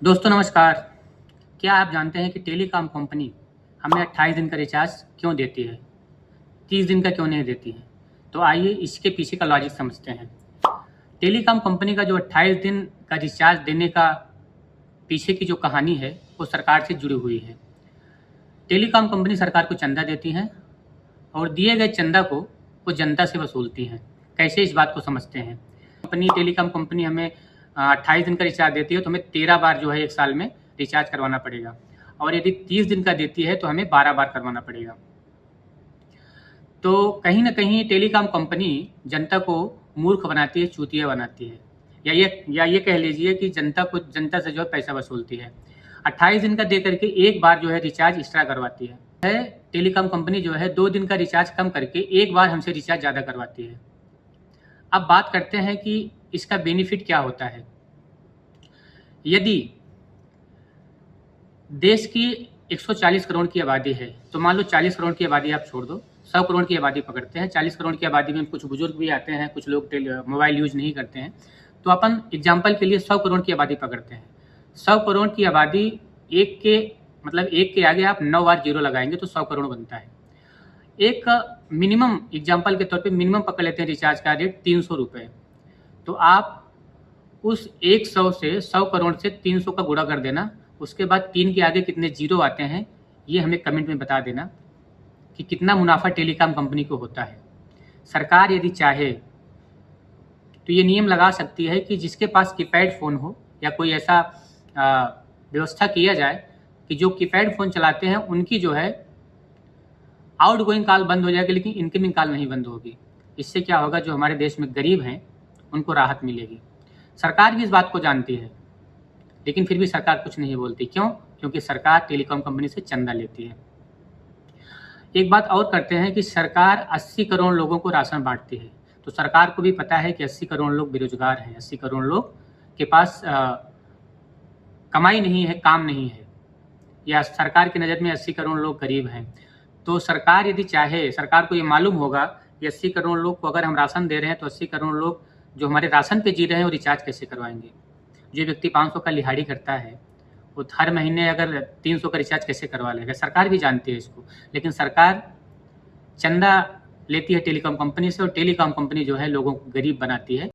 दोस्तों नमस्कार। क्या आप जानते हैं कि टेलीकॉम कंपनी हमें 28 दिन का रिचार्ज क्यों देती है, 30 दिन का क्यों नहीं देती है? तो आइए इसके पीछे का लॉजिक समझते हैं। टेलीकॉम कंपनी का जो 28 दिन का रिचार्ज देने का पीछे की जो कहानी है वो सरकार से जुड़ी हुई है। टेलीकॉम कंपनी सरकार को चंदा देती हैं और दिए गए चंदा को वो जनता से वसूलती हैं। कैसे, इस बात को समझते हैं। टेलीकॉम कंपनी हमें 28 दिन का रिचार्ज देती है तो हमें 13 बार जो है एक साल में रिचार्ज करवाना पड़ेगा, और यदि 30 दिन का देती है तो हमें 12 बार करवाना पड़ेगा। तो कहीं ना कहीं टेलीकॉम कंपनी जनता को मूर्ख बनाती है, चूतिया बनाती है, या ये कह लीजिए कि जनता से जो है पैसा वसूलती है। 28 दिन का दे करके एक बार जो है रिचार्ज एक्स्ट्रा करवाती है। टेलीकॉम कंपनी जो है 2 दिन का रिचार्ज कम करके एक बार हमसे रिचार्ज ज़्यादा करवाती है। अब बात करते हैं कि इसका बेनिफिट क्या होता है। यदि देश की 140 करोड़ की आबादी है तो मान लो 40 करोड़ की आबादी आप छोड़ दो, 100 करोड़ की आबादी पकड़ते हैं। 40 करोड़ की आबादी में कुछ बुजुर्ग भी आते हैं, कुछ लोग मोबाइल यूज नहीं करते हैं, तो अपन एग्जाम्पल के लिए 100 करोड़ की आबादी पकड़ते हैं। 100 करोड़ की आबादी एक के आगे आप 9 बार जीरो लगाएंगे तो 100 करोड़ बनता है। एक मिनिमम एग्जाम्पल के तौर पे मिनिमम पकड़ लेते हैं रिचार्ज का रेट 300 रुपये। तो आप उस 100 से 100 करोड़ से 300 का गुणा कर देना, उसके बाद 3 के आगे कितने जीरो आते हैं ये हमें कमेंट में बता देना कि कितना मुनाफा टेलीकॉम कंपनी को होता है। सरकार यदि चाहे तो ये नियम लगा सकती है कि जिसके पास कीपैड फ़ोन हो या कोई ऐसा व्यवस्था किया जाए कि जो कीपैड फ़ोन चलाते हैं उनकी जो है आउट गोइंग कॉल बंद हो जाएगी, लेकिन इनकमिंग कॉल नहीं बंद होगी। इससे क्या होगा, जो हमारे देश में गरीब हैं उनको राहत मिलेगी। सरकार भी इस बात को जानती है, लेकिन फिर भी सरकार कुछ नहीं बोलती। क्यों? क्योंकि सरकार टेलीकॉम कंपनी से चंदा लेती है। एक बात और करते हैं कि सरकार 80 करोड़ लोगों को राशन बांटती है, तो सरकार को भी पता है कि 80 करोड़ लोग बेरोजगार हैं, 80 करोड़ लोग के पास कमाई नहीं है, काम नहीं है, या सरकार की नज़र में 80 करोड़ लोग गरीब हैं। तो सरकार यदि चाहे, सरकार को ये मालूम होगा कि 80 करोड़ लोग को अगर हम राशन दे रहे हैं तो 80 करोड़ लोग जो हमारे राशन पे जी रहे हैं वो रिचार्ज कैसे करवाएंगे। जो व्यक्ति 500 का लिहाड़ी करता है वो हर महीने अगर 300 का रिचार्ज कैसे करवा लेगा। सरकार भी जानती है इसको, लेकिन सरकार चंदा लेती है टेलीकॉम कंपनी से, और टेलीकॉम कंपनी जो है लोगों को गरीब बनाती है।